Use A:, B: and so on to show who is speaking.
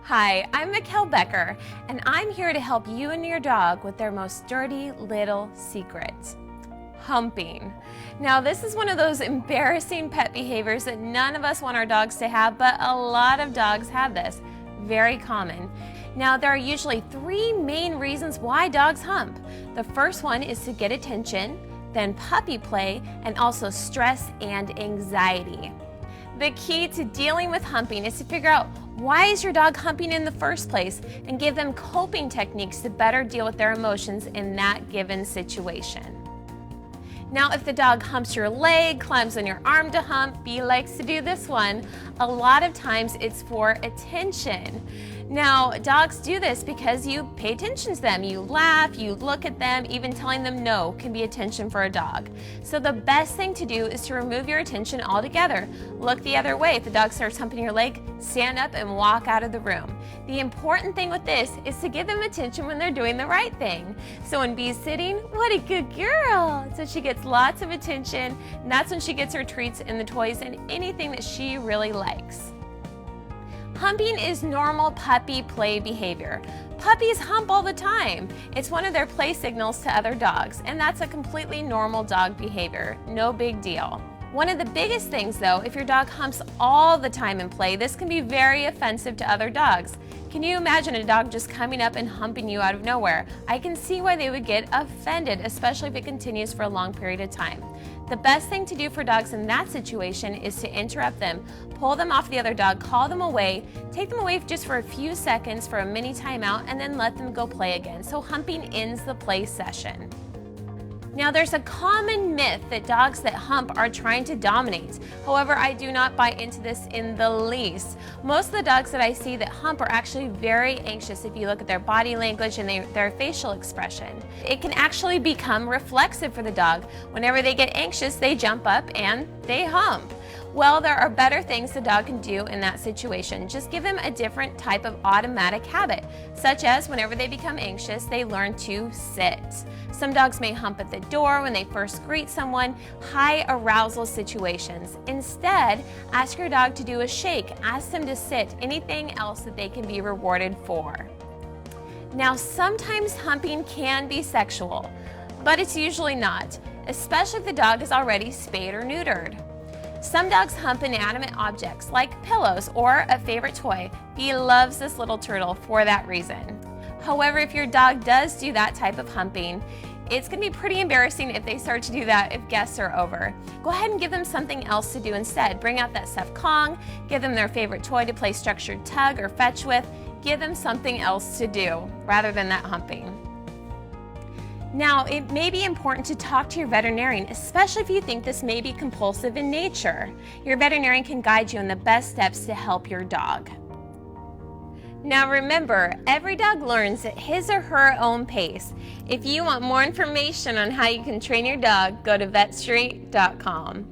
A: Hi, I'm Mikkel Becker, and I'm here to help you and your dog with their most dirty little secret, humping. Now, this is one of those embarrassing pet behaviors that none of us want our dogs to have, but a lot of dogs have this. Very common. Now, there are usually three main reasons why dogs hump. The first one is to get attention, then puppy play, and also stress and anxiety. The key to dealing with humping is to figure out why is your dog humping in the first place and give them coping techniques to better deal with their emotions in that given situation. Now, if the dog humps your leg, climbs on your arm to hump, B likes to do this one, a lot of times it's for attention. Now, dogs do this because you pay attention to them. You laugh, you look at them, even telling them no can be attention for a dog. So the best thing to do is to remove your attention altogether. Look the other way. If the dog starts humping your leg, stand up and walk out of the room. The important thing with this is to give them attention when they're doing the right thing. So when B's sitting, what a good girl. So she gets lots of attention, and that's when she gets her treats and the toys and anything that she really likes. Humping is normal puppy play behavior. Puppies hump all the time. It's one of their play signals to other dogs, and that's a completely normal dog behavior. No big deal. One of the biggest things though, if your dog humps all the time in play, this can be very offensive to other dogs. Can you imagine a dog just coming up and humping you out of nowhere? I can see why they would get offended, especially if it continues for a long period of time. The best thing to do for dogs in that situation is to interrupt them, pull them off the other dog, call them away, take them away just for a few seconds for a mini timeout, and then let them go play again. So humping ends the play session. Now, there's a common myth that dogs that hump are trying to dominate. However, I do not buy into this in the least. Most of the dogs that I see that hump are actually very anxious if you look at their body language and their facial expression. It can actually become reflexive for the dog. Whenever they get anxious, they jump up and they hump. Well, there are better things the dog can do in that situation. Just give them a different type of automatic habit, such as whenever they become anxious, they learn to sit. Some dogs may hump at the door when they first greet someone, high arousal situations. Instead, ask your dog to do a shake, ask them to sit, anything else that they can be rewarded for. Now, sometimes humping can be sexual, but it's usually not, especially if the dog is already spayed or neutered. Some dogs hump inanimate objects like pillows or a favorite toy. He loves this little turtle for that reason. However, if your dog does do that type of humping, it's going to be pretty embarrassing if they start to do that if guests are over. Go ahead and give them something else to do instead. Bring out that stuffed Kong, give them their favorite toy to play structured tug or fetch with. Give them something else to do rather than that humping. Now, it may be important to talk to your veterinarian, especially if you think this may be compulsive in nature. Your veterinarian can guide you on the best steps to help your dog. Now remember, every dog learns at his or her own pace. If you want more information on how you can train your dog, go to vetstreet.com.